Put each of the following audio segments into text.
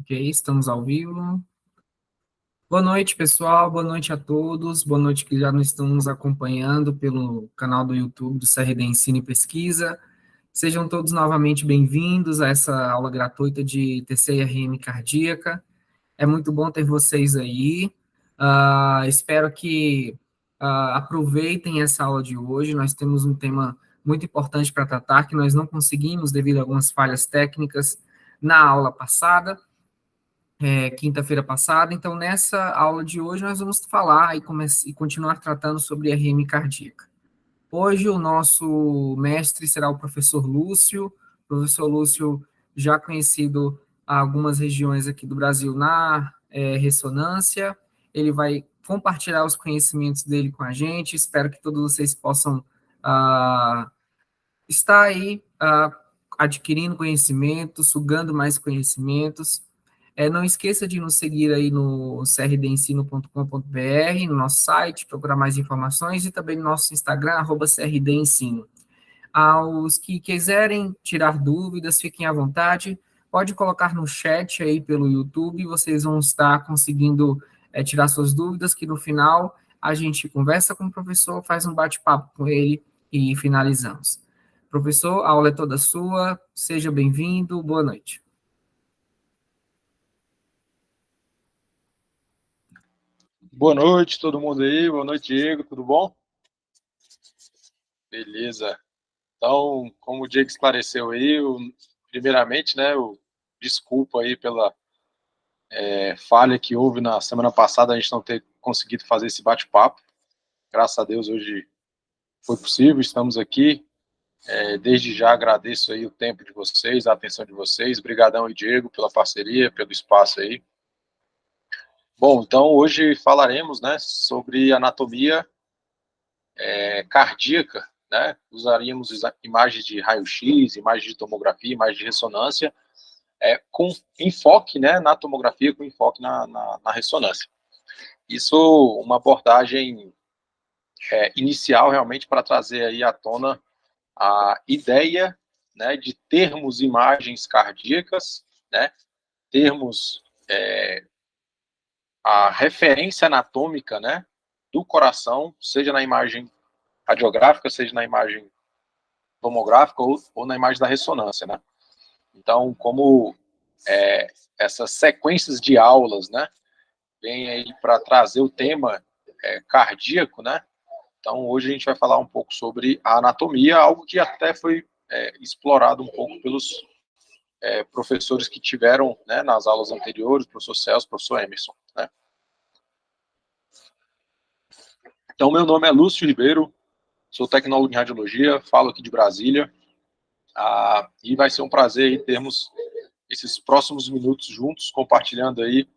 Ok, estamos ao vivo. Boa noite, pessoal. Boa noite a todos. Boa noite que já nos estão nos acompanhando pelo canal do YouTube do CRD Ensino e Pesquisa. Sejam todos novamente bem-vindos a essa aula gratuita de TCRM cardíaca. É muito bom ter vocês aí. Espero que aproveitem essa aula de hoje. Nós temos um tema muito importante para tratar, que nós não conseguimos devido a algumas falhas técnicas na aula passada. Quinta-feira passada. Então, nessa aula de hoje, nós vamos falar e continuar tratando sobre RM cardíaca. Hoje, o nosso mestre será o professor Lúcio. O professor Lúcio, já conhecido a algumas regiões aqui do Brasil na ressonância. Ele vai compartilhar os conhecimentos dele com a gente. Espero que todos vocês possam estar aí adquirindo conhecimento, sugando mais conhecimentos. Não esqueça de nos seguir aí no crdensino.com.br, no nosso site, procurar mais informações, e também no nosso Instagram, @crdensino. Aos que quiserem tirar dúvidas, fiquem à vontade, pode colocar no chat aí pelo YouTube, vocês vão estar conseguindo tirar suas dúvidas, que no final a gente conversa com o professor, faz um bate-papo com ele e finalizamos. Professor, a aula é toda sua, seja bem-vindo, boa noite. Boa noite, todo mundo aí. Boa noite, Diego. Tudo bom? Beleza. Então, como o Diego esclareceu aí, primeiramente, né, desculpa aí pela falha que houve na semana passada, a gente não ter conseguido fazer esse bate-papo. Graças a Deus, hoje foi possível, estamos aqui. Desde já agradeço aí o tempo de vocês, a atenção de vocês. Obrigadão aí, Diego, pela parceria, pelo espaço aí. Bom, então hoje falaremos, né, sobre anatomia cardíaca, né? Usaríamos imagens de raio-x, imagens de tomografia, imagens de ressonância, com enfoque, né, na tomografia, com enfoque na ressonância. Isso uma abordagem inicial, realmente, para trazer aí à tona a ideia, né, de termos imagens cardíacas, né, termos a referência anatômica, né, do coração, seja na imagem radiográfica, seja na imagem tomográfica ou na imagem da ressonância, né? Então, como essas sequências de aulas, né, vem aí para trazer o tema cardíaco, né? Então, hoje a gente vai falar um pouco sobre a anatomia, algo que até foi explorado um pouco pelos professores que tiveram, né, nas aulas anteriores, professor Celso, professor Emerson, né? Então, meu nome é Lúcio Ribeiro, sou tecnólogo em radiologia, falo aqui de Brasília, e vai ser um prazer aí termos esses próximos minutos juntos, compartilhando aí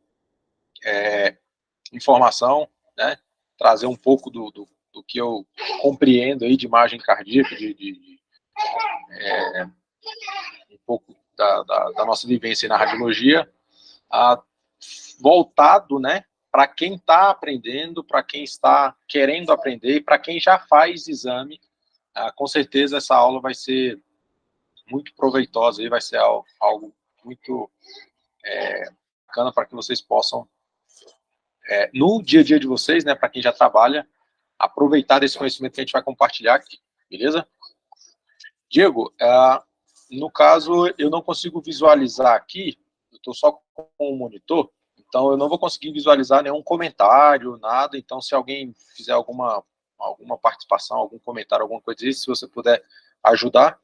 informação, né, trazer um pouco do que eu compreendo aí de imagem cardíaca, um pouco da nossa vivência na radiologia, voltado, né, para quem está aprendendo, para quem está querendo aprender e para quem já faz exame. Com certeza essa aula vai ser muito proveitosa e vai ser algo muito bacana para que vocês possam, no dia a dia de vocês, né, para quem já trabalha, aproveitar desse conhecimento que a gente vai compartilhar aqui, beleza? Diego, no caso, eu não consigo visualizar aqui, eu estou só com o monitor, então eu não vou conseguir visualizar nenhum comentário, nada, então se alguém fizer alguma participação, algum comentário, alguma coisa disso, se você puder ajudar.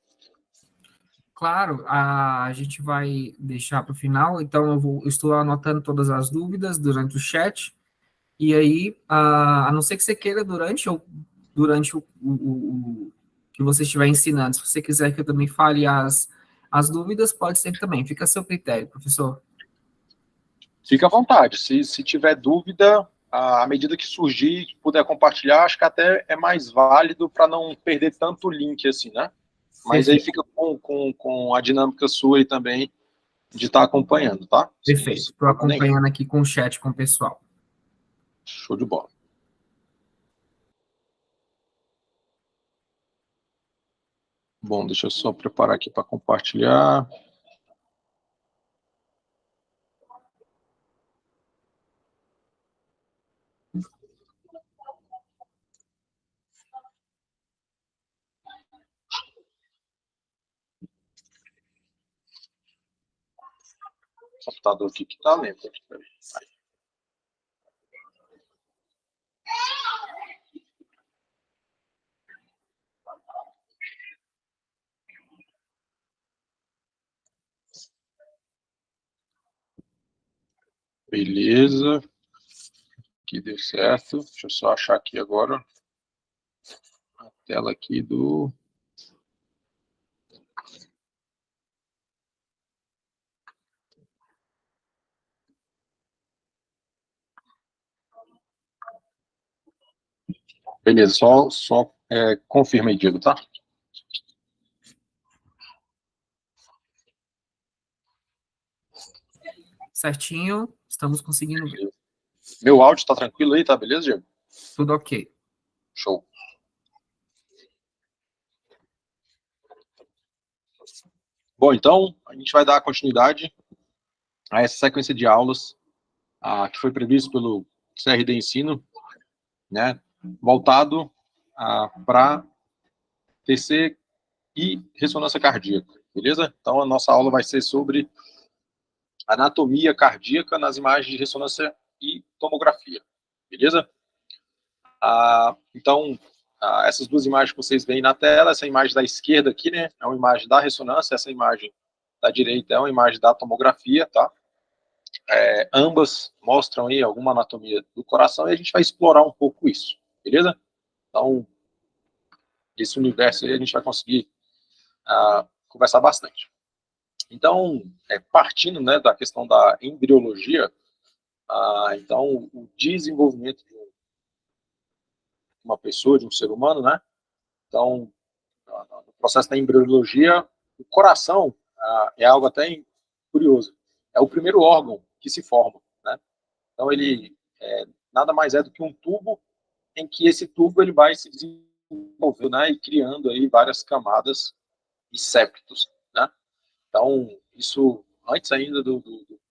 Claro, a gente vai deixar para o final, então eu estou anotando todas as dúvidas durante o chat, e aí, a não ser que você queira durante o que você estiver ensinando, se você quiser que eu também fale as dúvidas, pode ser também, fica a seu critério, professor. Fica à vontade, se tiver dúvida, à medida que surgir, puder compartilhar, acho que até é mais válido para não perder tanto link assim, né? Mas aí Perfeito, fica com a dinâmica sua aí também, de estar acompanhando, tá? Sem perfeito. Estou problema nenhum. acompanhando aqui com o chat com o pessoal. Show de bola. Bom, deixa eu só preparar aqui para compartilhar. computador aqui que tá lento. Beleza. Aqui deu certo. Deixa eu só achar aqui agora a tela aqui do... Beleza, só confirma aí, Diego, tá? Certinho, estamos conseguindo ver. Meu áudio tá tranquilo aí, tá? Beleza, Diego? Tudo ok. Show. Bom, então, a gente vai dar continuidade a essa sequência de aulas que foi previsto pelo CRD Ensino, né, voltado para TC e ressonância cardíaca, beleza? Então, a nossa aula vai ser sobre anatomia cardíaca nas imagens de ressonância e tomografia, beleza? Então, essas duas imagens que vocês veem na tela, essa imagem da esquerda aqui, né, é uma imagem da ressonância, essa imagem da direita é uma imagem da tomografia, tá? Ambas mostram aí alguma anatomia do coração e a gente vai explorar um pouco isso, beleza? Então, esse universo aí a gente vai conseguir conversar bastante. Então, partindo, né, da questão da embriologia, então, o desenvolvimento de uma pessoa, de um ser humano, né? Então, no processo da embriologia, o coração é algo até curioso. É o primeiro órgão que se forma, né? Então, ele nada mais é do que um tubo em que esse tubo ele vai se desenvolvendo, né, e criando aí várias camadas e septos, né? Então, isso, antes ainda do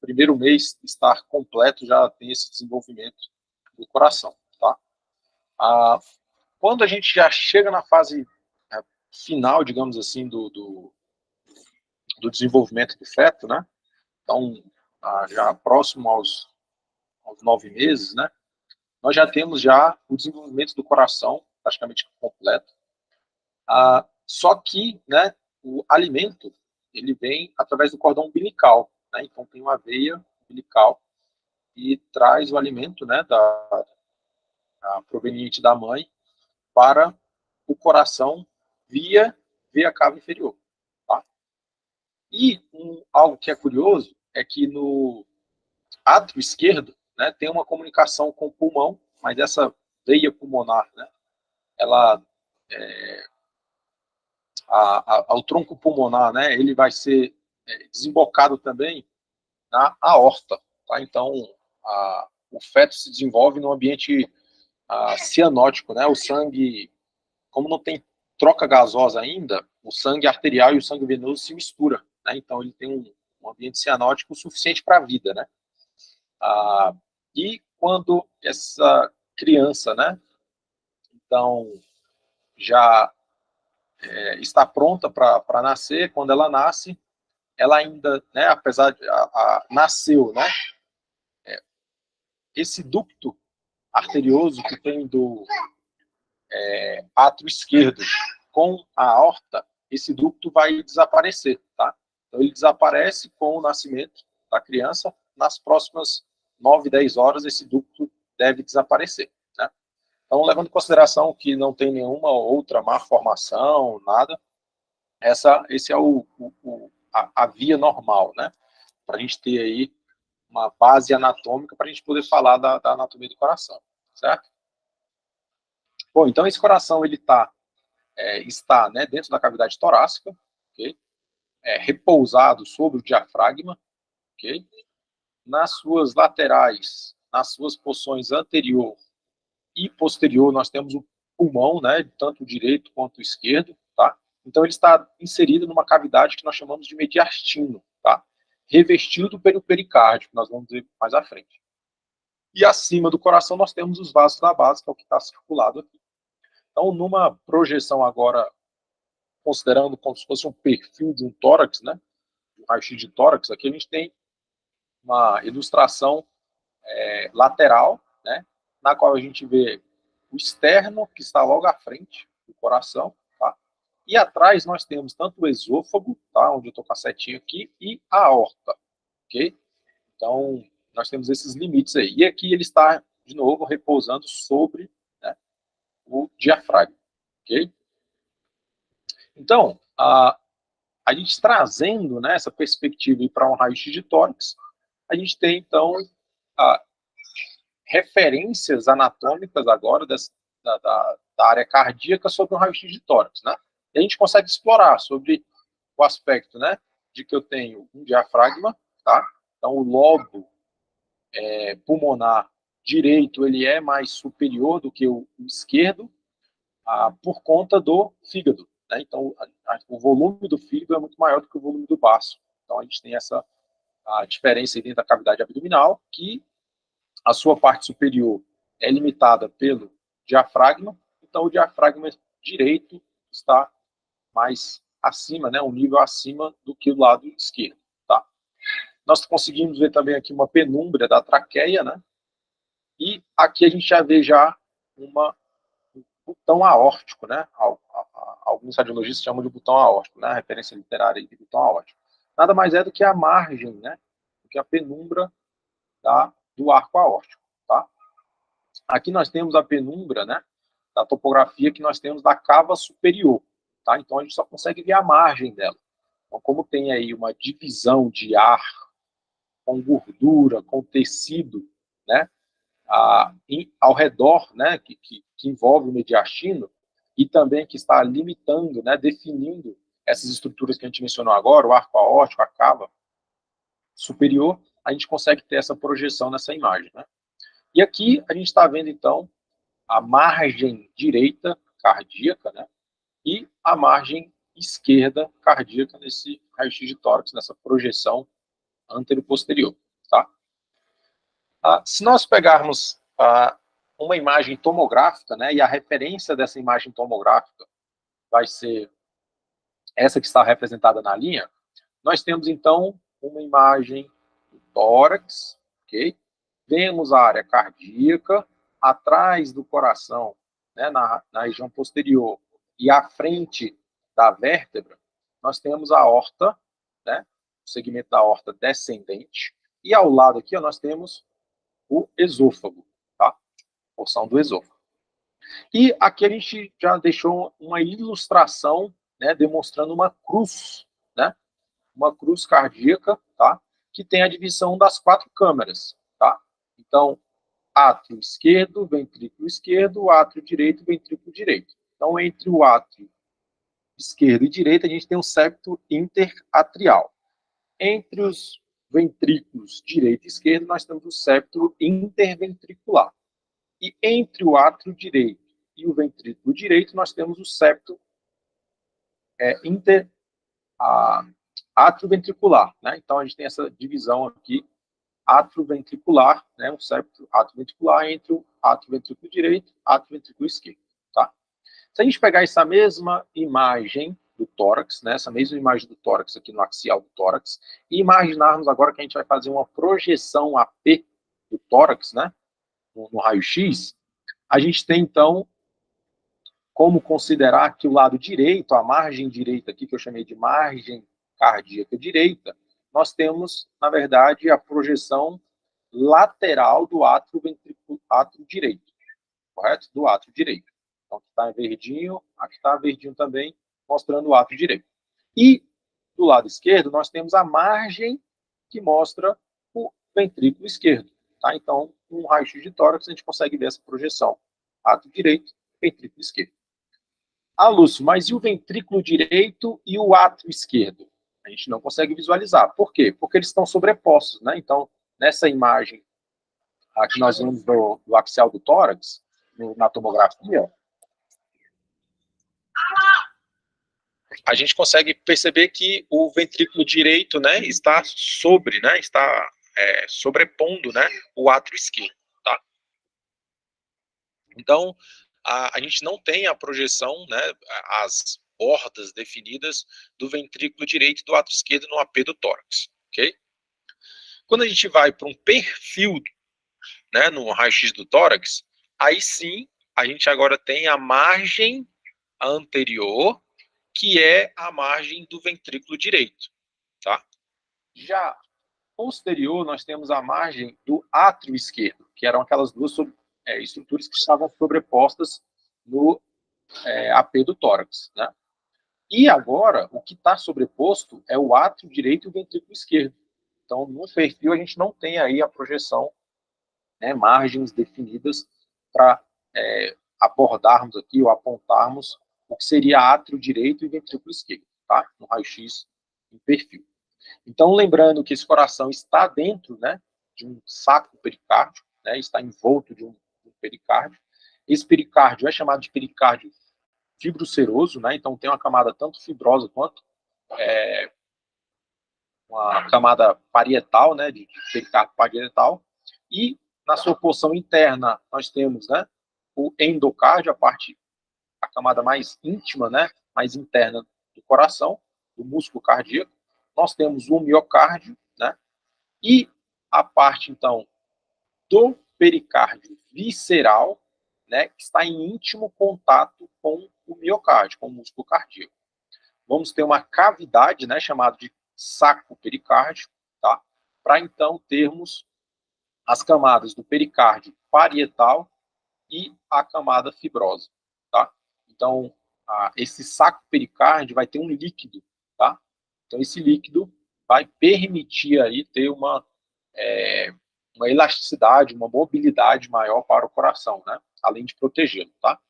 primeiro mês estar completo, já tem esse desenvolvimento do coração, tá? Quando a gente já chega na fase final, digamos assim, do desenvolvimento do feto, né? Então, já próximo aos 9 meses, né? Nós já temos já o desenvolvimento do coração praticamente completo. Só que, né, o alimento, ele vem através do cordão umbilical, né? Então tem uma veia umbilical e traz o alimento, né, proveniente da mãe para o coração via cava inferior. Tá? E algo que é curioso é que no átrio esquerdo, né, tem uma comunicação com o pulmão, mas essa veia pulmonar, né, ela ao tronco pulmonar, né, ele vai ser desembocado também na aorta. Tá? Então, o feto se desenvolve num ambiente cianótico, né? O sangue, como não tem troca gasosa ainda, o sangue arterial e o sangue venoso se misturam, né? Então, ele tem um ambiente cianótico suficiente para a vida, né? E quando essa criança, né, então, já está pronta para nascer, quando ela nasce, ela ainda, né, apesar de nasceu, né, esse ducto arterioso que tem do átrio esquerdo com a aorta, esse ducto vai desaparecer, tá? Então ele desaparece com o nascimento da criança, nas próximas 9, 10 horas esse ducto deve desaparecer, né? Então, levando em consideração que não tem nenhuma outra má formação, nada, esse é a via normal, né? Para a gente ter aí uma base anatômica para a gente poder falar da anatomia do coração, certo? Bom, então esse coração ele está, né, dentro da cavidade torácica, ok? Repousado sobre o diafragma, ok? Nas suas laterais, nas suas porções anterior e posterior, nós temos o pulmão, né, tanto o direito quanto o esquerdo, tá? Então ele está inserido numa cavidade que nós chamamos de mediastino, tá? Revestido pelo pericárdio, que nós vamos ver mais à frente. E acima do coração nós temos os vasos da base, que é o que está circulado aqui. Então, numa projeção agora, considerando como se fosse um perfil de um tórax, né? Um raio-x de tórax, aqui a gente tem uma ilustração lateral, né, na qual a gente vê o externo, que está logo à frente do coração, tá? E atrás nós temos tanto o esôfago, tá, onde eu estou com a setinha aqui, e a aorta, ok? Então, nós temos esses limites aí. E aqui ele está, de novo, repousando sobre, né, o diafragma, ok? Então, a gente trazendo, né, essa perspectiva para um raio-x de tórax, a gente tem, então, referências anatômicas agora da área cardíaca sobre um raio-x de tórax, né? E a gente consegue explorar sobre o aspecto, né, de que eu tenho um diafragma, tá? Então, o lobo pulmonar direito, ele é mais superior do que o esquerdo, por conta do fígado, né? Então, o volume do fígado é muito maior do que o volume do baço. Então, a gente tem essa diferença aí dentro da cavidade abdominal, que a sua parte superior é limitada pelo diafragma, então o diafragma direito está mais acima, né, um nível acima do que o lado esquerdo, tá? Nós conseguimos ver também aqui uma penumbra da traqueia, né? E aqui a gente já vê um botão aórtico, né? Alguns radiologistas chamam de botão aórtico, né? A referência literária de botão aórtico. Nada mais é do que a margem, né? Do que a penumbra do arco aórtico, tá? Aqui nós temos a penumbra, né? Da topografia que nós temos da cava superior, tá? Então a gente só consegue ver a margem dela. Então, como tem aí uma divisão de ar com gordura, com tecido, né? Ao redor, né, que envolve o mediastino, e também que está limitando, né, definindo essas estruturas que a gente mencionou agora, o arco aórtico, a cava superior, a gente consegue ter essa projeção nessa imagem, né? E aqui a gente está vendo, então, a margem direita cardíaca, né, e a margem esquerda cardíaca nesse raio-x de tórax, nessa projeção antero-posterior, tá? Se nós pegarmos uma imagem tomográfica, né, e a referência dessa imagem tomográfica vai ser essa que está representada na linha, nós temos, então, uma imagem do tórax, ok? Vemos a área cardíaca, atrás do coração, né, na região posterior, e à frente da vértebra, nós temos a aorta, né, o segmento da aorta descendente, e ao lado aqui, ó, nós temos o esôfago, tá? Porção do esôfago. E aqui a gente já deixou uma ilustração, né, demonstrando uma cruz, né? Uma cruz cardíaca, tá? Que tem a divisão das 4 câmeras, tá? Então, átrio esquerdo, átrio direito, ventrículo direito. Então, entre o átrio esquerdo e direito, a gente tem um septo interatrial. Entre os ventrículos direito e esquerdo, nós temos o septo interventricular. E entre o átrio direito e o ventrículo direito, nós temos o septo atrioventricular, né? Então, a gente tem essa divisão aqui, atrioventricular, né? Um septo atrioventricular entre o atrioventrículo direito e o atrioventrículo esquerdo, tá? Se a gente pegar essa mesma imagem do tórax, né? Essa mesma imagem do tórax aqui no axial do tórax, e imaginarmos agora que a gente vai fazer uma projeção AP do tórax, né? No raio-x, a gente tem, então, como considerar que o lado direito, a margem direita aqui, que eu chamei de margem cardíaca direita, nós temos, na verdade, a projeção lateral do átrio direito, correto? Do átrio direito. Então, aqui está em verdinho, aqui está verdinho também, mostrando o átrio direito. E, do lado esquerdo, nós temos a margem que mostra o ventrículo esquerdo. Tá? Então, um raio-x de tórax, a gente consegue ver essa projeção. Átrio direito, ventrículo esquerdo. Lúcio, mas e o ventrículo direito e o átrio esquerdo? A gente não consegue visualizar. Por quê? Porque eles estão sobrepostos, né? Então, nessa imagem que nós vemos do axial do tórax, na tomografia, a gente consegue perceber que o ventrículo direito, né, está sobrepondo, né, o átrio esquerdo, tá? Então, a gente não tem a projeção, né, as bordas definidas do ventrículo direito e do átrio esquerdo no AP do tórax, ok? Quando a gente vai para um perfil, né, no raio-x do tórax, aí sim, a gente agora tem a margem anterior, que é a margem do ventrículo direito, tá? Já posterior, nós temos a margem do átrio esquerdo, que eram aquelas duas estruturas que estavam sobrepostas no AP do tórax, né? E agora, o que está sobreposto é o átrio direito e o ventrículo esquerdo. Então, no perfil, a gente não tem aí a projeção, né, margens definidas para abordarmos aqui ou apontarmos o que seria átrio direito e ventrículo esquerdo, tá? No raio-x em perfil. Então, lembrando que esse coração está dentro, né, de um saco pericárdio, né, está envolto de um pericárdio. Esse pericárdio é chamado de pericárdio fibroceroso, né, então tem uma camada tanto fibrosa quanto uma camada parietal, né, de pericárdio parietal, e na sua porção interna nós temos, né, o endocárdio, a camada mais íntima, né, mais interna do coração, do músculo cardíaco. Nós temos o miocárdio, né, e a parte, então, do pericárdio visceral, né, que está em íntimo contato com o miocárdio, com o músculo cardíaco. Vamos ter uma cavidade, né, chamada de saco pericárdio, tá? Para então termos as camadas do pericárdio parietal e a camada fibrosa, tá? Então, esse saco pericárdio vai ter um líquido, tá? Então, esse líquido vai permitir aí ter uma elasticidade, uma mobilidade maior para o coração, né? Além de protegê-lo, tá?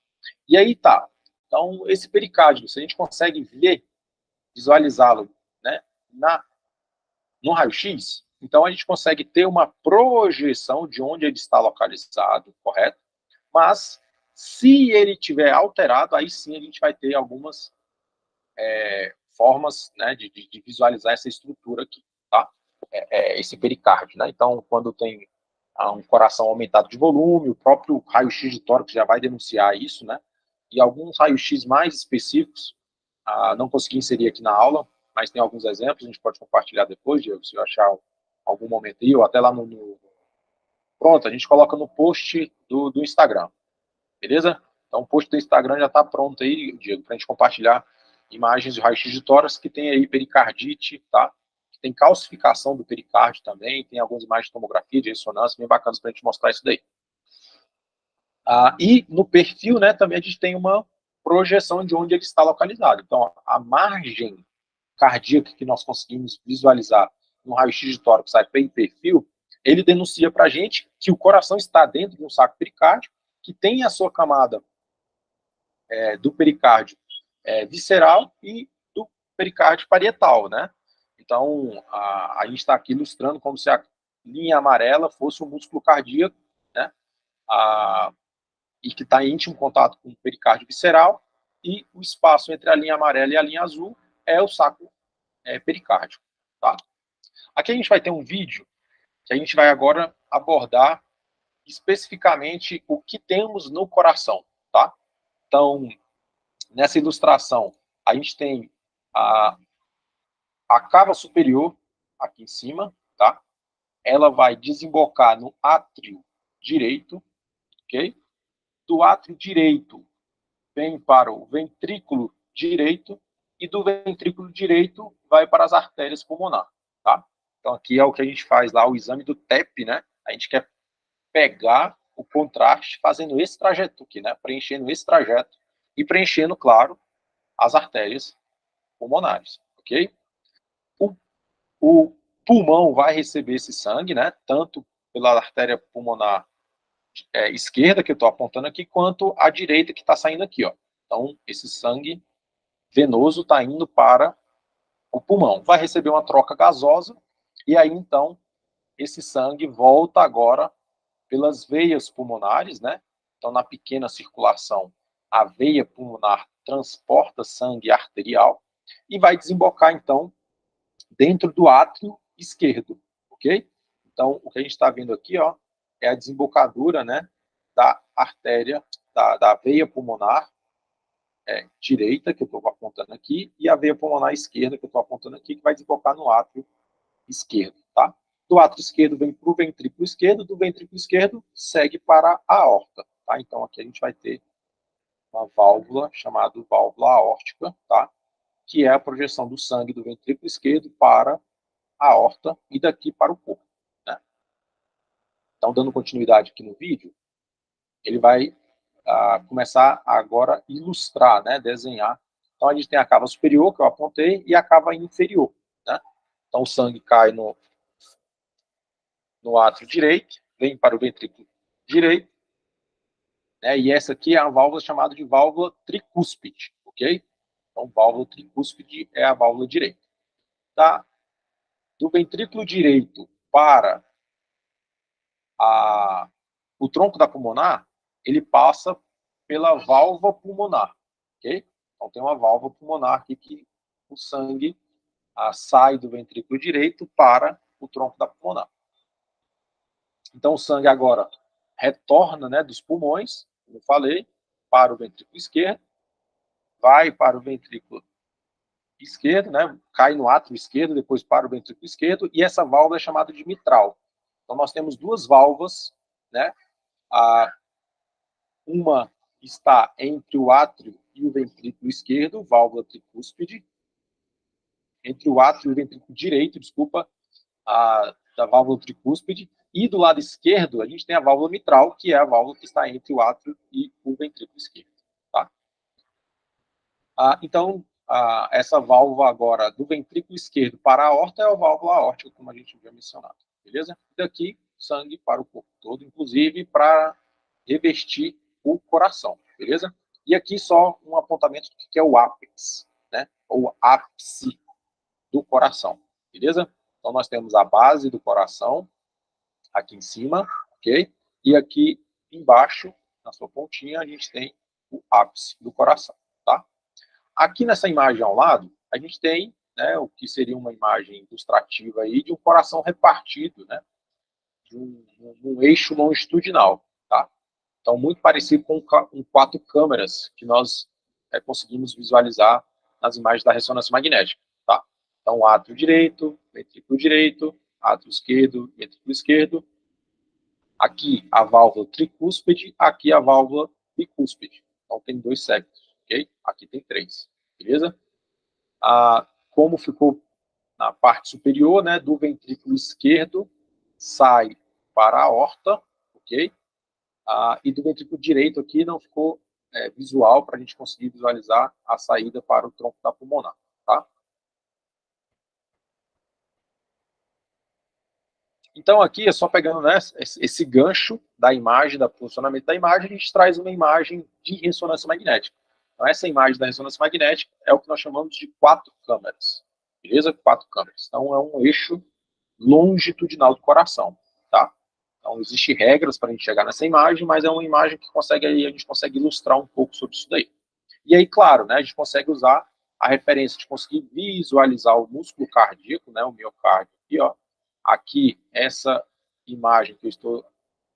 E aí tá. Então, esse pericárdio, se a gente consegue ver, visualizá-lo, né, no raio-x, então a gente consegue ter uma projeção de onde ele está localizado, correto? Mas, se ele tiver alterado, aí sim a gente vai ter algumas formas, né, de visualizar essa estrutura aqui, tá? Esse pericárdio, né? Então, quando tem um coração aumentado de volume, o próprio raio-x de tórax já vai denunciar isso, né? E alguns raios-x mais específicos, não consegui inserir aqui na aula, mas tem alguns exemplos, a gente pode compartilhar depois, Diego, se eu achar algum momento aí, ou até lá Pronto, a gente coloca no post do Instagram, beleza? Então, o post do Instagram já está pronto aí, Diego, para a gente compartilhar imagens de raio-x de tórax que tem aí pericardite, tá? Tem calcificação do pericárdio também, tem algumas imagens de tomografia, de ressonância, bem bacanas para a gente mostrar isso daí. E no perfil, né, também a gente tem uma projeção de onde ele está localizado. Então, a margem cardíaca que nós conseguimos visualizar no raio-x de tórax, AP e perfil, ele denuncia para a gente que o coração está dentro de um saco pericárdio, que tem a sua camada do pericárdio visceral e do pericárdio parietal, né? Então, a gente está aqui ilustrando como se a linha amarela fosse o músculo cardíaco, né? E que está em íntimo contato com o pericárdio visceral, e o espaço entre a linha amarela e a linha azul é o saco pericárdio, tá? Aqui a gente vai ter um vídeo que a gente vai agora abordar especificamente o que temos no coração, tá? Então, nessa ilustração, a gente tem a cava superior aqui em cima, tá? Ela vai desembocar no átrio direito, ok? Do átrio direito vem para o ventrículo direito e do ventrículo direito vai para as artérias pulmonares, tá? Então aqui é o que a gente faz lá, o exame do TEP, né? A gente quer pegar o contraste fazendo esse trajeto aqui, né? Preenchendo esse trajeto e preenchendo, claro, as artérias pulmonares, ok? O pulmão vai receber esse sangue, né? Tanto pela artéria pulmonar esquerda, que eu estou apontando aqui, quanto a direita, que está saindo aqui, ó. Então, esse sangue venoso está indo para o pulmão. Vai receber uma troca gasosa, e aí, então, esse sangue volta agora pelas veias pulmonares, né? Então, na pequena circulação, a veia pulmonar transporta sangue arterial e vai desembocar, então, dentro do átrio esquerdo, ok? Então, o que a gente está vendo aqui, ó, é a desembocadura, né, da artéria, da veia pulmonar direita, que eu estou apontando aqui, e a veia pulmonar esquerda, que eu estou apontando aqui, que vai desembocar no átrio esquerdo, tá? Do átrio esquerdo vem para o ventrículo esquerdo, do ventrículo esquerdo segue para a aorta, tá? Então aqui a gente vai ter uma válvula chamada válvula aórtica, tá? Que é a projeção do sangue do ventrículo esquerdo para a aorta e daqui para o corpo, né? Então, dando continuidade aqui no vídeo, ele vai começar agora a ilustrar, né, desenhar. Então, a gente tem a cava superior, que eu apontei, e a cava inferior, né? Então, o sangue cai no átrio direito, vem para o ventrículo direito, né, e essa aqui é a válvula chamada de válvula tricúspide, ok? Então, válvula tricúspide é a válvula direita. Tá? Do ventrículo direito para o tronco da pulmonar, ele passa pela válvula pulmonar, ok? Então, tem uma válvula pulmonar aqui que o sangue sai do ventrículo direito para o tronco da pulmonar. Então, o sangue agora retorna, né, dos pulmões, como eu falei, para o ventrículo esquerdo, vai para o ventrículo esquerdo, né, cai no átrio esquerdo, depois para o ventrículo esquerdo, e essa válvula é chamada de mitral. Então, nós temos duas válvulas, né, uma está entre o átrio e o ventrículo esquerdo, válvula tricúspide, entre o átrio e o ventrículo direito, desculpa, da válvula tricúspide, e do lado esquerdo a gente tem a válvula mitral, que é a válvula que está entre o átrio e o ventrículo esquerdo. Tá? Então, essa válvula agora do ventrículo esquerdo para a aorta é a válvula aórtica, como a gente havia mencionado, beleza? Daqui, sangue para o corpo todo, inclusive para revestir o coração, beleza? E aqui só um apontamento do que é o ápex, né? Ou ápice do coração, beleza? Então nós temos a base do coração aqui em cima, ok? E aqui embaixo, na sua pontinha, a gente tem o ápice do coração, tá? Aqui nessa imagem ao lado, a gente tem, né, o que seria uma imagem ilustrativa aí de um coração repartido, né? De um eixo longitudinal, tá? Então, muito parecido com 4 câmeras que nós conseguimos visualizar nas imagens da ressonância magnética. Tá? Então, átrio direito, átrio esquerdo, ventrículo esquerdo. Aqui a válvula tricúspide, aqui a válvula bicúspide. Então, tem 2 segmentos, ok? Aqui tem 3, beleza? Como ficou na parte superior, né, do ventrículo esquerdo, sai para a aorta, ok? E do ventrículo direito aqui não ficou visual para a gente conseguir visualizar a saída para o tronco da pulmonar, tá? Então aqui é só pegando, né, esse gancho da imagem, do funcionamento da imagem, a gente traz uma imagem de ressonância magnética. Então essa imagem da ressonância magnética é o que nós chamamos de 4 câmeras, beleza? 4 câmeras. Então é um eixo longitudinal do coração, tá? Então, existem regras para a gente chegar nessa imagem, mas é uma imagem que a gente consegue ilustrar um pouco sobre isso daí. E aí, claro, né, a gente consegue usar a referência de conseguir visualizar o músculo cardíaco, né, o miocárdio aqui, ó. Aqui, essa imagem que eu estou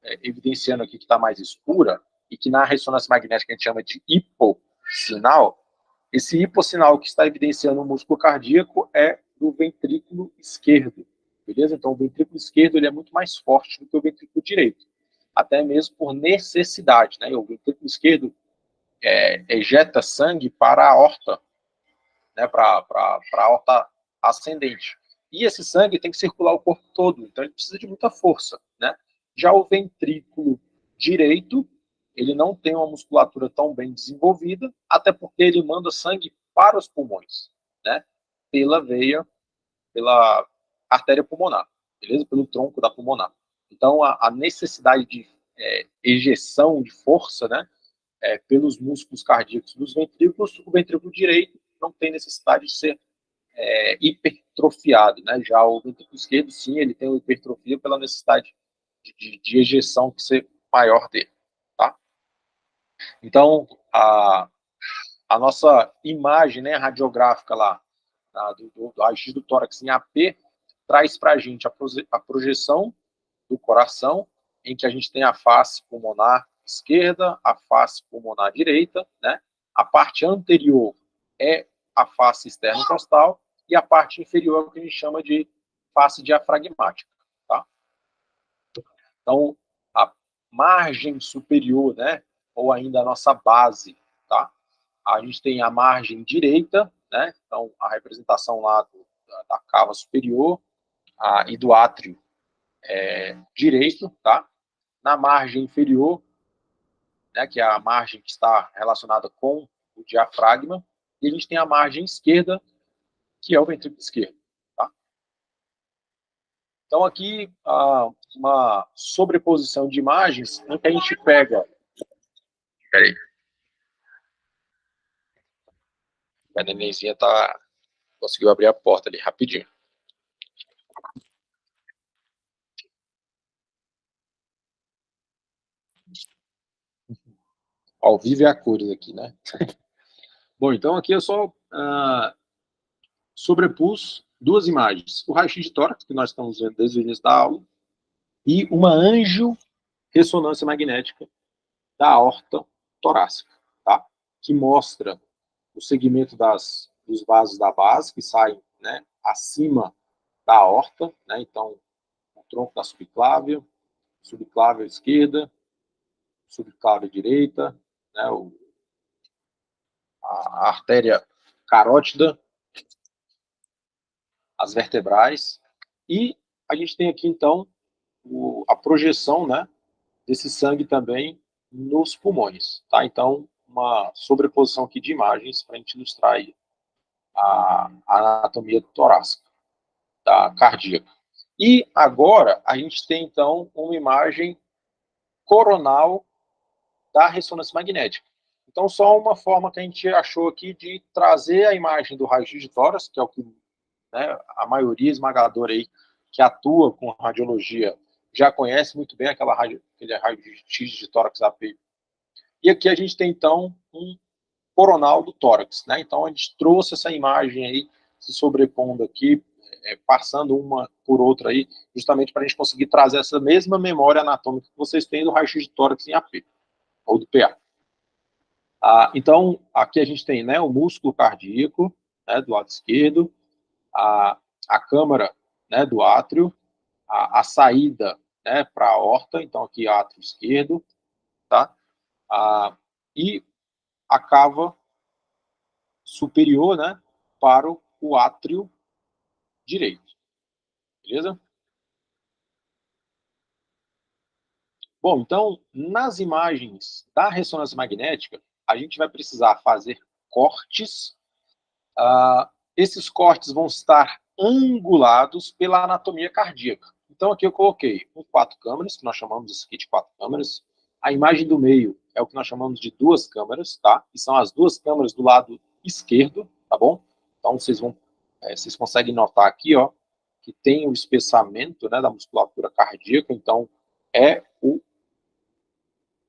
evidenciando aqui, que está mais escura, e que na ressonância magnética a gente chama de hipossinal, esse hipossinal que está evidenciando o músculo cardíaco é do ventrículo esquerdo. Beleza? Então, o ventrículo esquerdo ele é muito mais forte do que o ventrículo direito, até mesmo por necessidade, né? O ventrículo esquerdo ejeta sangue para a aorta, né? Para a aorta ascendente. E esse sangue tem que circular o corpo todo, então ele precisa de muita força, né? Já o ventrículo direito, ele não tem uma musculatura tão bem desenvolvida, até porque ele manda sangue para os pulmões, né? Pela veia, pela artéria pulmonar, beleza? Pelo tronco da pulmonar. Então, a necessidade de ejeção de força, né, pelos músculos cardíacos dos ventrículos, o ventrículo direito não tem necessidade de ser hipertrofiado, né? Já o ventrículo esquerdo, sim, ele tem uma hipertrofia pela necessidade de ejeção que ser maior dele, tá? Então, a nossa imagem, né, radiográfica lá, do raio-x do tórax em AP, traz para a gente a projeção do coração, em que a gente tem a face pulmonar esquerda, a face pulmonar direita, né? A parte anterior é a face externo-costal e a parte inferior é o que a gente chama de face diafragmática, tá? Então, a margem superior, né, ou ainda a nossa base, tá? A gente tem a margem direita, né, então a representação lá da cava superior e do átrio direito, tá? Na margem inferior, né, que é a margem que está relacionada com o diafragma, e a gente tem a margem esquerda, que é o ventrículo esquerdo, tá? Então aqui uma sobreposição de imagens em que a gente pega. Peraí. A nenenzinha conseguiu abrir a porta ali rapidinho. Ao vivo é a cores aqui, né? Bom, então aqui eu só sobrepus duas imagens. O raio-x de tórax, que nós estamos vendo desde o início da aula, e uma angio-ressonância magnética da aorta torácica, tá? Que mostra o segmento dos vasos da base, que saem, né, acima da aorta, né? Então, o tronco da subclávia esquerda, subclávia direita, né? A artéria carótida, as vertebrais, e a gente tem aqui, então, a projeção, né, desse sangue também nos pulmões, tá? Então, uma sobreposição aqui de imagens para a gente ilustrar aí a anatomia torácica, da cardíaca. E agora a gente tem, então, uma imagem coronal da ressonância magnética. Então, só uma forma que a gente achou aqui de trazer a imagem do raio-x de tórax, que é o que, né, a maioria esmagadora aí que atua com radiologia já conhece muito bem aquele raio-x de tórax AP. E aqui a gente tem, então, um coronal do tórax, né? Então, a gente trouxe essa imagem aí, se sobrepondo aqui, passando uma por outra aí, justamente para a gente conseguir trazer essa mesma memória anatômica que vocês têm do raio-x de tórax em AP, ou do PA. Então, aqui a gente tem, né, o músculo cardíaco, né, do lado esquerdo, a câmara, né, do átrio, a saída, né, para a aorta, então aqui átrio esquerdo, tá? E a cava superior, né, para o átrio direito, beleza? Bom, então, nas imagens da ressonância magnética, a gente vai precisar fazer cortes. Esses cortes vão estar angulados pela anatomia cardíaca. Então, aqui eu coloquei 4 câmeras, que nós chamamos isso aqui de 4 câmeras. A imagem do meio é o que nós chamamos de 2 câmeras, tá? Que são as 2 câmeras do lado esquerdo, tá bom? Então, vocês conseguem notar aqui, ó, que tem o espessamento, né, da musculatura cardíaca. Então, é o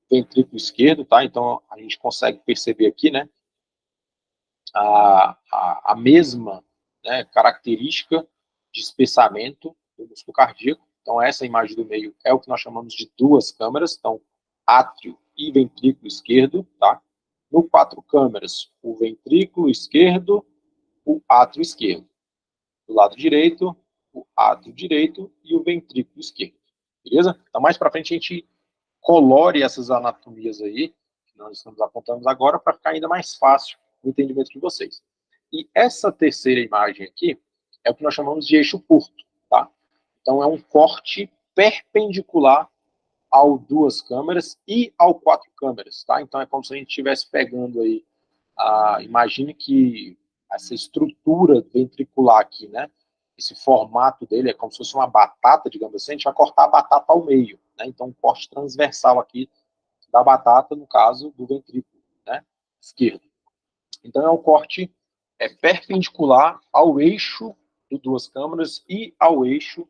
ventrículo esquerdo, tá? Então, a gente consegue perceber aqui, né, a mesma, né, característica de espessamento do músculo cardíaco. Então, essa imagem do meio é o que nós chamamos de 2 câmeras, então, átrio e ventrículo esquerdo, tá? No 4 câmeras, o ventrículo esquerdo, o átrio esquerdo. Do lado direito, o átrio direito e o ventrículo esquerdo. Beleza? Então, mais para frente, a gente colore essas anatomias aí, que nós estamos apontando agora, para ficar ainda mais fácil o entendimento de vocês. E essa terceira imagem aqui é o que nós chamamos de eixo curto, tá? Então, é um corte perpendicular ao 2 câmeras e ao 4 câmeras, tá? Então, é como se a gente estivesse pegando aí, imagine que essa estrutura ventricular aqui, né? Esse formato dele é como se fosse uma batata, digamos assim, a gente vai cortar a batata ao meio, né? Então, um corte transversal aqui da batata, no caso do ventrículo, né, esquerdo. Então, é um corte perpendicular ao eixo do 2 câmeras e ao eixo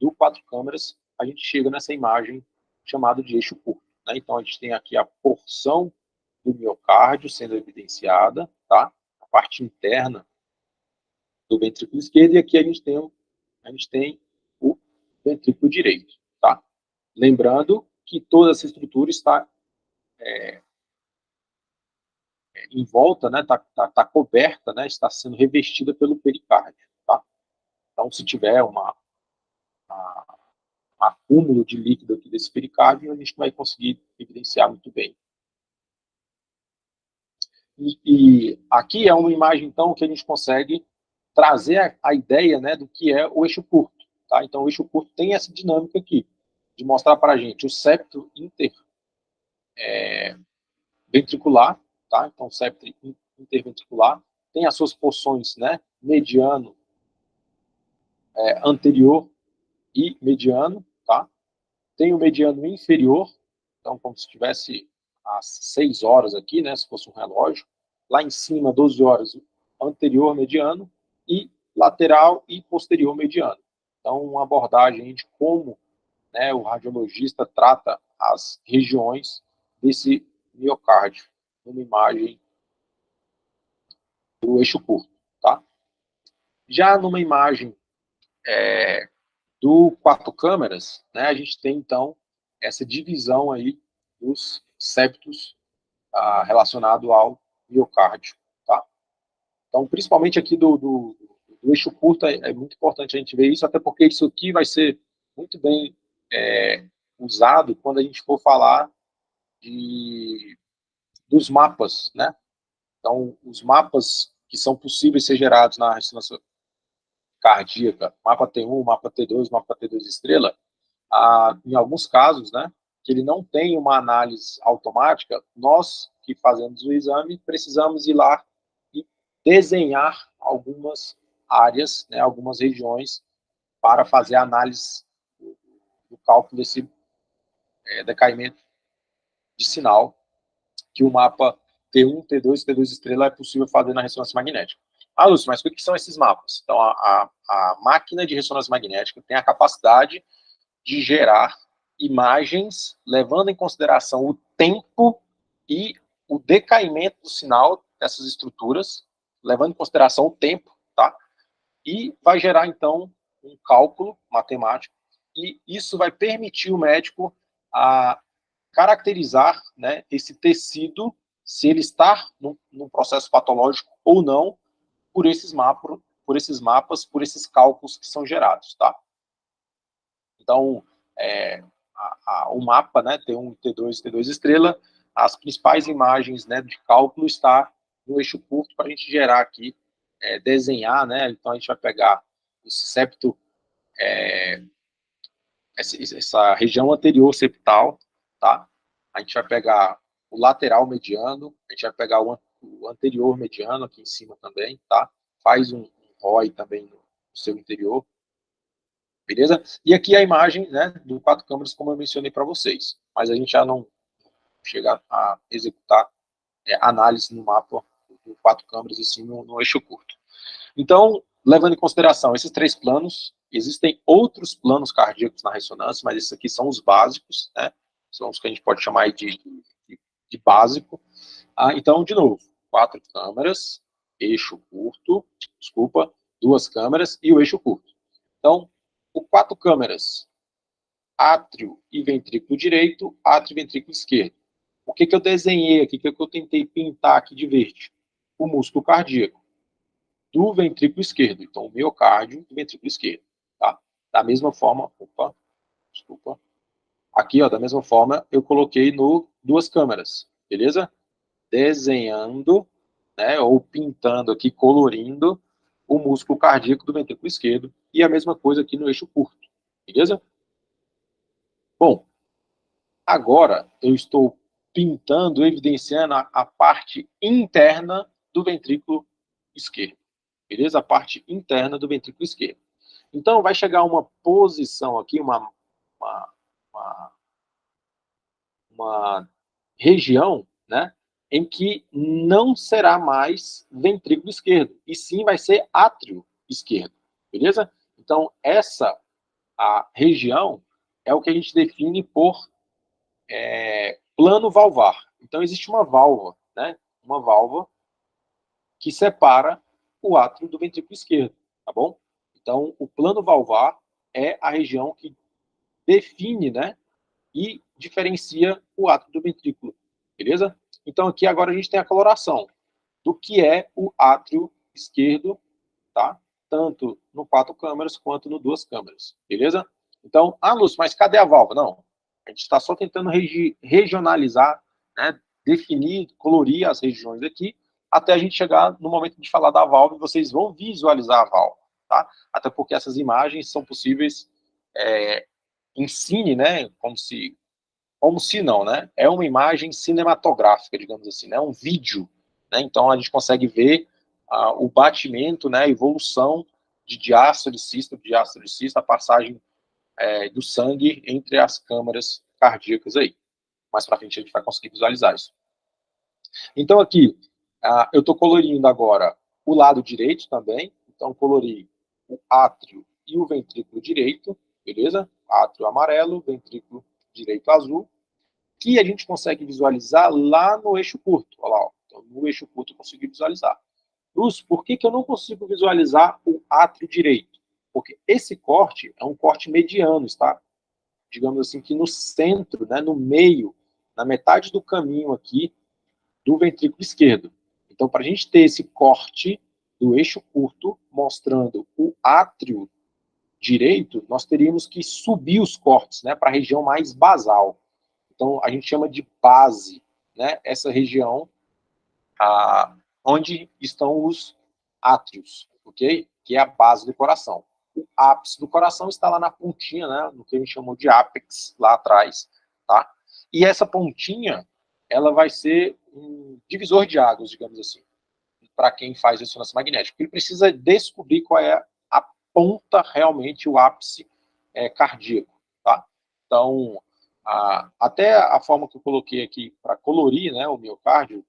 do 4 câmeras. A gente chega nessa imagem chamada de eixo curto, né? Então, a gente tem aqui a porção do miocárdio sendo evidenciada, tá? A parte interna do ventrículo esquerdo, e aqui a gente tem o ventrículo direito, tá? Lembrando que toda essa estrutura está em volta, né, tá coberta, né, está sendo revestida pelo pericárdio, tá? Então, se tiver uma acúmulo de líquido aqui desse pericárdio, a gente não vai conseguir evidenciar muito bem. E aqui é uma imagem, então, que a gente consegue trazer a ideia, né, do que é o eixo curto. Tá? Então, o eixo curto tem essa dinâmica aqui, de mostrar para a gente o septo interventricular, tá? Então, o septo interventricular tem as suas porções, né, mediano, anterior e mediano, tá? Tem o mediano inferior, então como se tivesse às 6 horas aqui, né, se fosse um relógio. Lá em cima, 12 horas, anterior mediano, e lateral e posterior mediano. Então, uma abordagem de como, né, o radiologista trata as regiões desse miocárdio, numa imagem do eixo curto. Tá? Já numa imagem do 4 câmeras, né, a gente tem, então, essa divisão aí dos septos relacionado ao miocárdio. Tá? Então, principalmente aqui do eixo curto, é muito importante a gente ver isso, até porque isso aqui vai ser muito bem usado quando a gente for falar dos mapas, né? Então, os mapas que são possíveis ser gerados na ressonância cardíaca, mapa T1, mapa T2, mapa T2 estrela, em alguns casos, né, que ele não tem uma análise automática, nós que fazemos o exame precisamos ir lá e desenhar algumas áreas, né, algumas regiões para fazer a análise do cálculo desse decaimento de sinal que o mapa T1, T2 e T2 estrela é possível fazer na ressonância magnética. Lúcio, mas o que são esses mapas? Então, a máquina de ressonância magnética tem a capacidade de gerar imagens levando em consideração o tempo e o decaimento do sinal dessas estruturas, levando em consideração o tempo, tá? E vai gerar, então, um cálculo matemático, e isso vai permitir o médico caracterizar, né, esse tecido, se ele está num processo patológico ou não, por esses mapas, por esses cálculos que são gerados, tá? Então, o mapa, né, T1, T2, T2 estrela, as principais imagens, né, de cálculo está no eixo curto para a gente gerar aqui, desenhar, né, então a gente vai pegar esse septo, essa região anterior septal, tá? A gente vai pegar o lateral mediano, a gente vai pegar o anterior mediano aqui em cima também, tá? Faz um ROI também no seu interior, beleza? E aqui a imagem, né, do 4 câmeras, como eu mencionei para vocês, mas a gente já não chega a executar análise no mapa do 4 câmeras e sim no eixo curto. Então, levando em consideração esses 3 planos, existem outros planos cardíacos na ressonância, mas esses aqui são os básicos, né? São os que a gente pode chamar de básico. Então, de novo, 4 câmeras, eixo curto, 2 câmeras e o eixo curto. Então, o 4 câmeras, átrio e ventrículo direito, átrio e ventrículo esquerdo. O que eu desenhei aqui, o que eu tentei pintar aqui de verde? O músculo cardíaco do ventrículo esquerdo, então o miocárdio do ventrículo esquerdo, tá? Da mesma forma, aqui, ó, da mesma forma, eu coloquei no 2 câmeras, beleza? Desenhando, né, ou pintando aqui, colorindo o músculo cardíaco do ventrículo esquerdo, e a mesma coisa aqui no eixo curto, beleza? Bom, agora eu estou pintando, evidenciando a parte interna do ventrículo esquerdo, beleza? A parte interna do ventrículo esquerdo. Então, vai chegar uma posição aqui, uma região, né, em que não será mais ventrículo esquerdo, e sim vai ser átrio esquerdo, beleza? Então, a região é o que a gente define por plano valvar. Então, existe uma válvula, né, uma válvula que separa o átrio do ventrículo esquerdo, tá bom? Então, o plano valvar é a região que define, né, e diferencia o átrio do ventrículo, beleza? Então, aqui agora a gente tem a coloração do que é o átrio esquerdo, tá? Tanto no 4 câmeras quanto no 2 câmeras, beleza? Então, Lúcio, mas cadê a válvula? Não, a gente está só tentando regionalizar, né, definir, colorir as regiões aqui, até a gente chegar no momento de falar da válvula, e vocês vão visualizar a válvula, tá? Até porque essas imagens são possíveis em cine, né, como se não, né? É uma imagem cinematográfica, digamos assim, né? Um vídeo, né? Então a gente consegue ver o batimento, né? A evolução de diástole cisto, a passagem do sangue entre as câmaras cardíacas aí. Mais para frente a gente vai conseguir visualizar isso. Então aqui eu estou colorindo agora o lado direito também. Então colori o átrio e o ventrículo direito, beleza? Átrio amarelo, ventrículo direito azul, que a gente consegue visualizar lá no eixo curto. Olha lá, ó. Então, no eixo curto eu consegui visualizar. Lúcio, por que eu não consigo visualizar o átrio direito? Porque esse corte é um corte mediano, está? Digamos assim, que no centro, né, no meio, na metade do caminho aqui do ventrículo esquerdo. Então, para a gente ter esse corte do eixo curto, mostrando o átrio direito, nós teríamos que subir os cortes, né, para a região mais basal. Então, a gente chama de base, né, essa região onde estão os átrios, ok? Que é a base do coração. O ápice do coração está lá na pontinha, né, no que a gente chamou de ápex, lá atrás, tá? E essa pontinha, ela vai ser um divisor de águas, digamos assim, para quem faz ressonância magnética. Ele precisa descobrir qual é a ponta realmente, o ápice cardíaco, tá? Então, até a forma que eu coloquei aqui para colorir, né, o miocárdio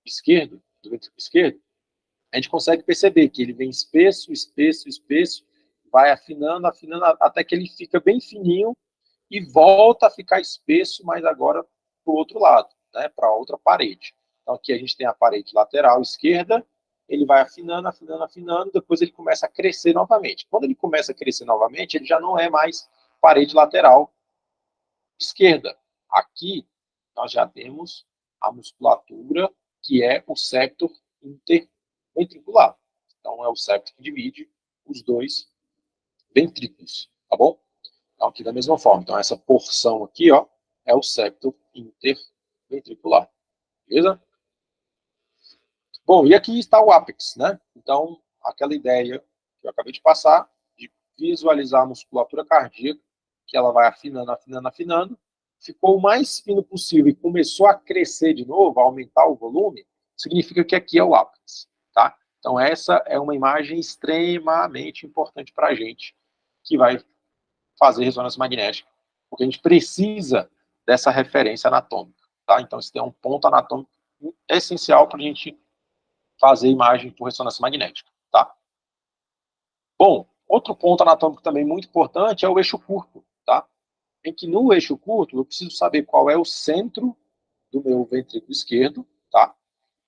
esquerdo, do ventrículo esquerdo, a gente consegue perceber que ele vem espesso, espesso, espesso, vai afinando, afinando, até que ele fica bem fininho e volta a ficar espesso, mas agora para o outro lado, né, para a outra parede. Então aqui a gente tem a parede lateral esquerda, ele vai afinando, afinando, afinando, depois ele começa a crescer novamente. Quando ele começa a crescer novamente, ele já não é mais parede lateral esquerda. Aqui nós já temos a musculatura que é o septo interventricular. Então é o septo que divide os dois ventrículos, tá bom? Então aqui da mesma forma. Então essa porção aqui, ó, é o septo interventricular, beleza? Bom, e aqui está o ápex, né? Então aquela ideia que eu acabei de passar de visualizar a musculatura cardíaca, que ela vai afinando, afinando, afinando, ficou o mais fino possível e começou a crescer de novo, a aumentar o volume, significa que aqui é o ápex, tá? Então essa é uma imagem extremamente importante para a gente, que vai fazer ressonância magnética, porque a gente precisa dessa referência anatômica, tá? Então esse é um ponto anatômico essencial para a gente fazer imagem por ressonância magnética, tá? Bom, outro ponto anatômico também muito importante é o eixo curto, tá? Em que no eixo curto eu preciso saber qual é o centro do meu ventrículo esquerdo, tá?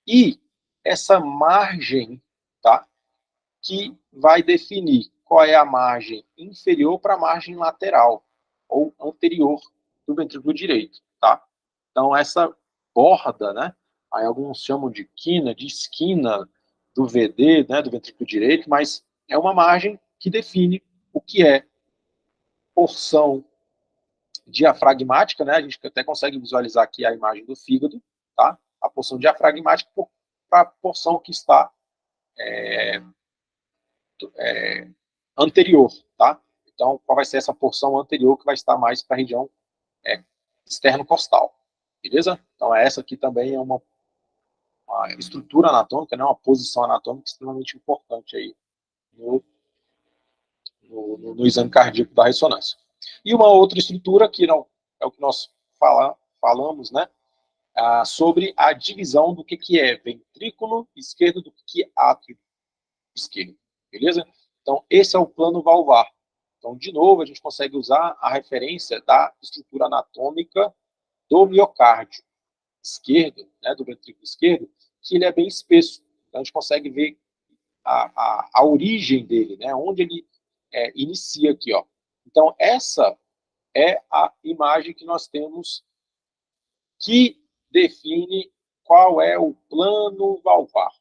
E essa margem, tá? Que vai definir qual é a margem inferior para a margem lateral ou anterior do ventrículo direito, tá? Então essa borda, né? Aí alguns chamam de quina, de esquina do VD, né? Do ventrículo direito, mas é uma margem que define o que é porção diafragmática, né? A gente até consegue visualizar aqui a imagem do fígado, tá? A porção diafragmática para a porção que está anterior, tá? Então, qual vai ser essa porção anterior que vai estar mais para a região externo-costal, beleza? Então, essa aqui também é uma estrutura anatômica, né? Uma posição anatômica extremamente importante aí no exame cardíaco da ressonância. E uma outra estrutura que não é o que nós falamos, né? Sobre a divisão do que é ventrículo esquerdo do que é átrio esquerdo, beleza? Então, esse é o plano valvar. Então, de novo, a gente consegue usar a referência da estrutura anatômica do miocárdio esquerdo, né, do ventrículo esquerdo, que ele é bem espesso. Então, a gente consegue ver a origem dele, né, onde ele inicia aqui, ó. Então, essa é a imagem que nós temos que define qual é o plano valvar.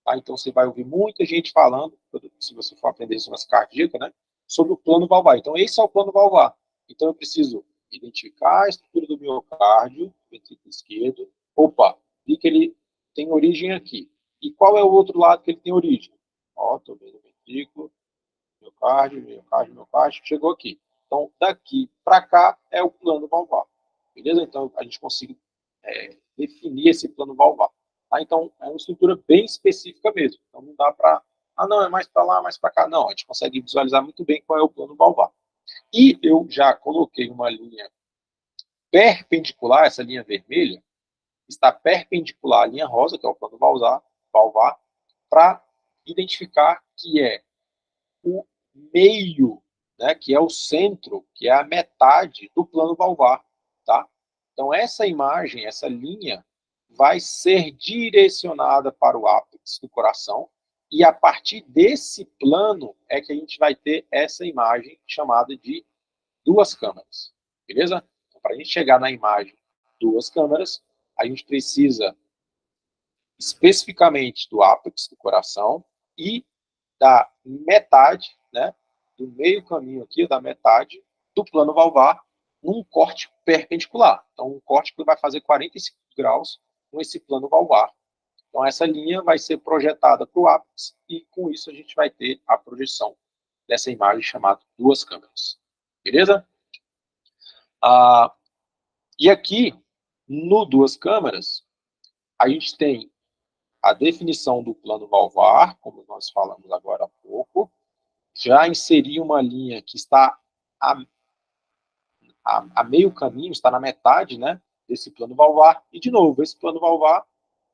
Tá? Então, você vai ouvir muita gente falando, se você for aprender ressonância cardíaca, né? sobre o plano valvar. Então, esse é o plano valvar. Então, eu preciso identificar a estrutura do miocárdio, ventrículo esquerdo. Opa, vi que ele tem origem aqui. E qual é o outro lado que ele tem origem? Ó, estou vendo o ventrículo, miocárdio, miocárdio, miocárdio, chegou aqui. Então, daqui para cá é o plano valvar. Beleza? Então, a gente consegue definir esse plano valvar. Tá? Então, é uma estrutura bem específica mesmo. Então, não dá para... Ah, não, é mais para lá, mais para cá. Não, a gente consegue visualizar muito bem qual é o plano valvar. E eu já coloquei uma linha perpendicular, essa linha vermelha, está perpendicular à linha rosa, que é o plano valvar, para identificar que é o meio, né, que é o centro, que é a metade do plano valvar, tá? Então, essa imagem, essa linha, vai ser direcionada para o ápice do coração, e a partir desse plano é que a gente vai ter essa imagem chamada de duas câmeras, beleza? Então, para a gente chegar na imagem duas câmeras, a gente precisa especificamente do ápice do coração e da metade, né, do meio caminho aqui, da metade do plano valvar, num corte perpendicular. Então, um corte que vai fazer 45 graus com esse plano valvar. Então, essa linha vai ser projetada para o ápice e, com isso, a gente vai ter a projeção dessa imagem chamada duas câmeras. Beleza? E aqui, no duas câmeras, a gente tem a definição do plano valvar, como nós falamos agora há pouco, já inseri uma linha que está a meio caminho, está na metade, né, desse plano valvar, e de novo, esse plano valvar,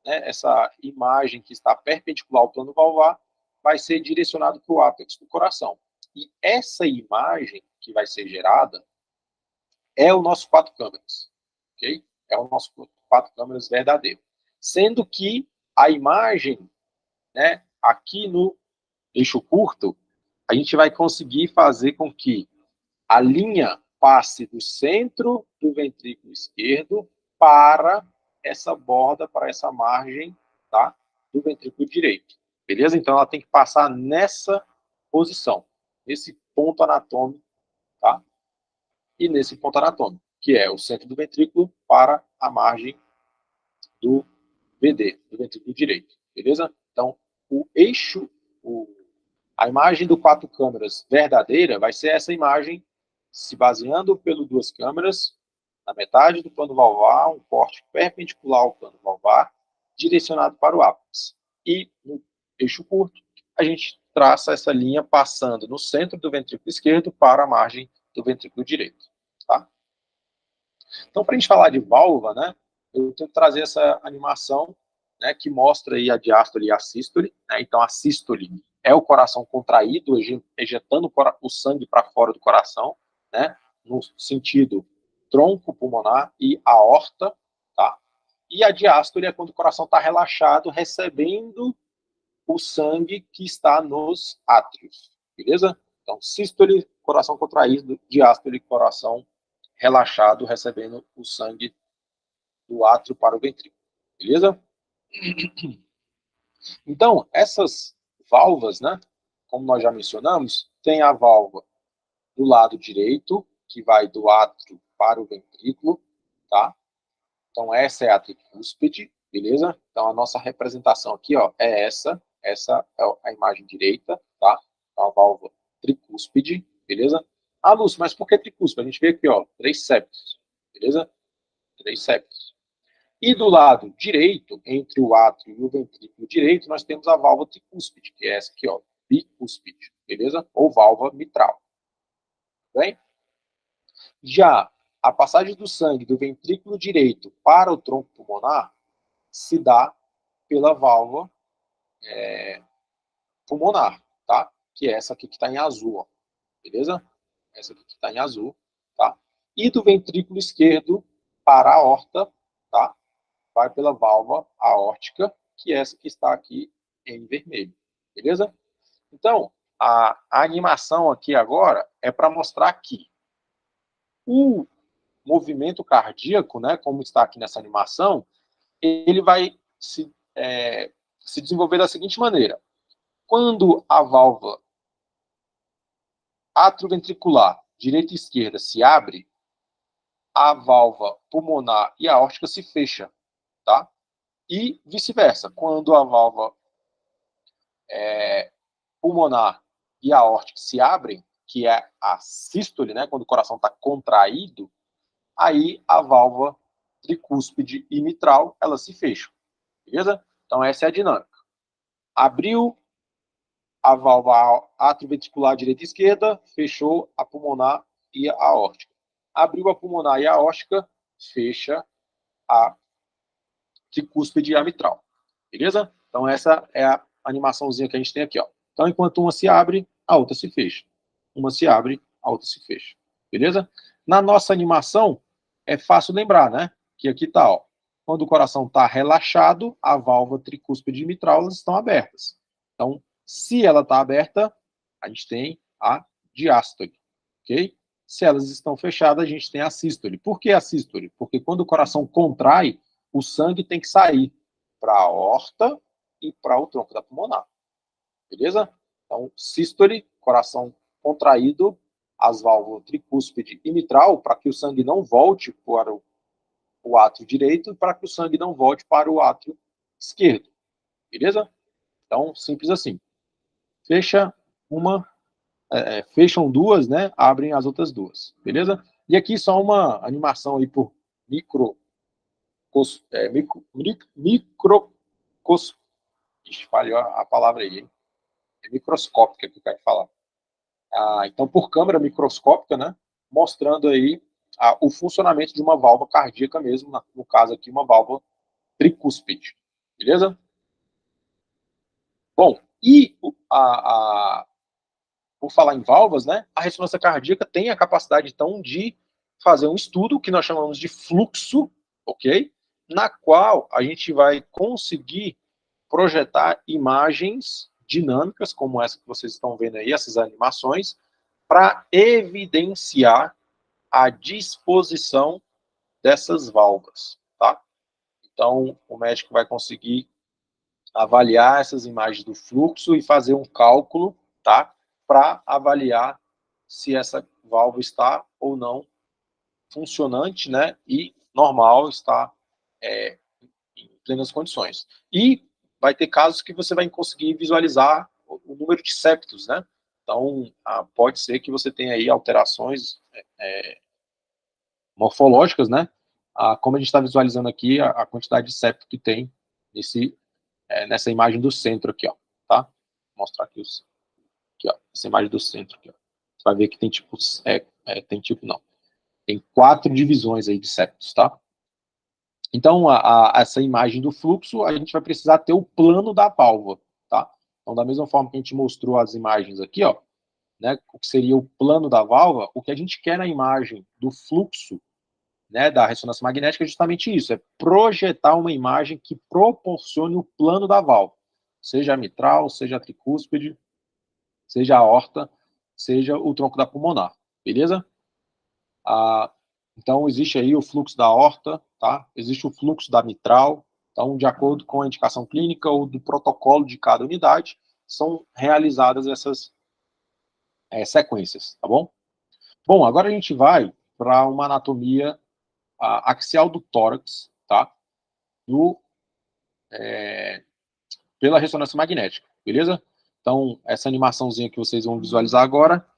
né, essa imagem que está perpendicular ao plano valvar, vai ser direcionado para o ápice do coração. E essa imagem que vai ser gerada é o nosso quatro câmeras, ok? É o nosso quatro câmeras verdadeiro. Sendo que a imagem, né, aqui no eixo curto, a gente vai conseguir fazer com que a linha passe do centro do ventrículo esquerdo para essa borda, para essa margem, tá, do ventrículo direito. Beleza? Então, ela tem que passar nessa posição, nesse ponto anatômico, tá? E nesse ponto anatômico, que é o centro do ventrículo para a margem do VD, do ventrículo direito. Beleza? Então, o eixo, a imagem do quatro câmeras verdadeira vai ser essa imagem se baseando pelo duas câmeras, na metade do plano valvar, um corte perpendicular ao plano valvar, direcionado para o ápice. E no eixo curto, a gente traça essa linha passando no centro do ventrículo esquerdo para a margem do ventrículo direito. Tá? Então, para a gente falar de válvula, né, eu tenho que trazer essa animação, né, que mostra aí a diástole e a sístole. Né? Então, a sístole é o coração contraído, ejetando o sangue para fora do coração, né, no sentido tronco pulmonar e aorta, tá? E a diástole é quando o coração está relaxado, recebendo o sangue que está nos átrios, beleza? Então, sístole, coração contraído, diástole, coração relaxado, recebendo o sangue do átrio para o ventrículo, beleza? Então, essas válvulas, né, como nós já mencionamos, tem a válvula do lado direito, que vai do átrio para o ventrículo, tá? Então, essa é a tricúspide, beleza? Então, a nossa representação aqui, ó, é essa é a imagem direita, tá? Então, a válvula tricúspide, beleza? Ah, Lúcio, mas por que tricúspide? A gente vê aqui, ó, três septos, beleza? Três septos. E do lado direito, entre o átrio e o ventrículo direito, nós temos a válvula tricúspide, que é essa aqui, ó, bicúspide, beleza? Ou válvula mitral. Bem? Já a passagem do sangue do ventrículo direito para o tronco pulmonar se dá pela válvula pulmonar, tá? Que é essa aqui que está em azul, ó, beleza? Essa aqui que está em azul, tá? E do ventrículo esquerdo para a aorta, tá? Vai pela válvula aórtica, que é essa que está aqui em vermelho, beleza? Então, a animação aqui agora é para mostrar que o movimento cardíaco, né, como está aqui nessa animação, ele vai se desenvolver da seguinte maneira. Quando a válvula átrio ventricular, direita e esquerda, se abre, a válvula pulmonar e aórtica se fecha, tá? E vice-versa, quando a válvula pulmonar e aórtica se abrem, que é a sístole, né, quando o coração está contraído, aí a válvula tricúspide e mitral, elas se fecham, beleza? Então essa é a dinâmica. Abriu a válvula atrioventricular direita e esquerda, fechou a pulmonar e a aórtica. Abriu a pulmonar e a aórtica, fecha a tricúspide e a mitral, beleza? Então essa é a animaçãozinha que a gente tem aqui, ó. Então enquanto uma se abre, a outra se fecha. Uma se abre, a outra se fecha, beleza? Na nossa animação, é fácil lembrar, né? Que aqui tá, ó. Quando o coração está relaxado, a válvula tricúspide e mitral elas estão abertas. Então, se ela está aberta, a gente tem a diástole, ok? Se elas estão fechadas, a gente tem a sístole. Por que a sístole? Porque quando o coração contrai, o sangue tem que sair para a aorta e para o tronco da pulmonar. Beleza? Então, sístole, coração contraído, as válvulas tricúspide e mitral, para que o sangue não volte para o átrio direito e para que o sangue não volte para o átrio esquerdo. Beleza? Então, simples assim. Fecha uma, fecham duas, né? Abrem as outras duas. Beleza? E aqui só uma animação aí por falhou a palavra aí, hein? É microscópica que eu quero falar. Então, por câmera microscópica, né? Mostrando aí o funcionamento de uma válvula cardíaca mesmo, no caso aqui, uma válvula tricúspide. Beleza? Bom, e por falar em válvulas, né? A ressonância cardíaca tem a capacidade, então, de fazer um estudo que nós chamamos de fluxo, ok? Na qual a gente vai conseguir projetar imagens dinâmicas, como essa que vocês estão vendo aí, essas animações, para evidenciar a disposição dessas válvulas, tá? Então, o médico vai conseguir avaliar essas imagens do fluxo e fazer um cálculo, tá? Para avaliar se essa válvula está ou não funcionante, né? E normal, está em plenas condições. E vai ter casos que você vai conseguir visualizar o número de septos, né? Então, pode ser que você tenha aí alterações morfológicas, né? Como a gente está visualizando aqui, a quantidade de septo que tem nessa imagem do centro aqui, ó, tá? Vou mostrar aqui, aqui, ó, essa imagem do centro aqui, ó. Você vai ver que tem tipo, não. Tem 4 divisões aí de septos, tá? Então, essa imagem do fluxo, a gente vai precisar ter o plano da válvula, tá? Então, da mesma forma que a gente mostrou as imagens aqui, ó, né, o que seria o plano da válvula, o que a gente quer na imagem do fluxo, né, da ressonância magnética é justamente isso, é projetar uma imagem que proporcione o plano da válvula, seja a mitral, seja a tricúspide, seja a aorta, seja o tronco da pulmonar, beleza? Então, existe aí o fluxo da aorta, tá? Existe o fluxo da mitral. Então, de acordo com a indicação clínica ou do protocolo de cada unidade, são realizadas essas sequências, tá bom? Bom, agora a gente vai para uma anatomia axial do tórax, tá? Pela ressonância magnética, beleza? Então, essa animaçãozinha que vocês vão visualizar agora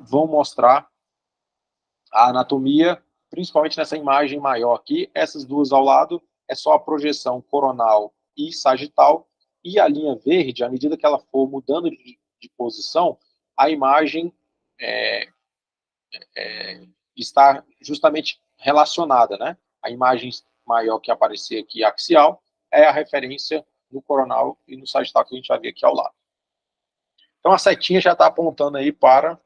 vão mostrar a anatomia, principalmente nessa imagem maior aqui, essas duas ao lado, é só a projeção coronal e sagital, e a linha verde, à medida que ela for mudando de posição, a imagem está justamente relacionada, né? A imagem maior que aparecer aqui, axial, é a referência no coronal e no sagital que a gente vai ver aqui ao lado. Então a setinha já está apontando aí para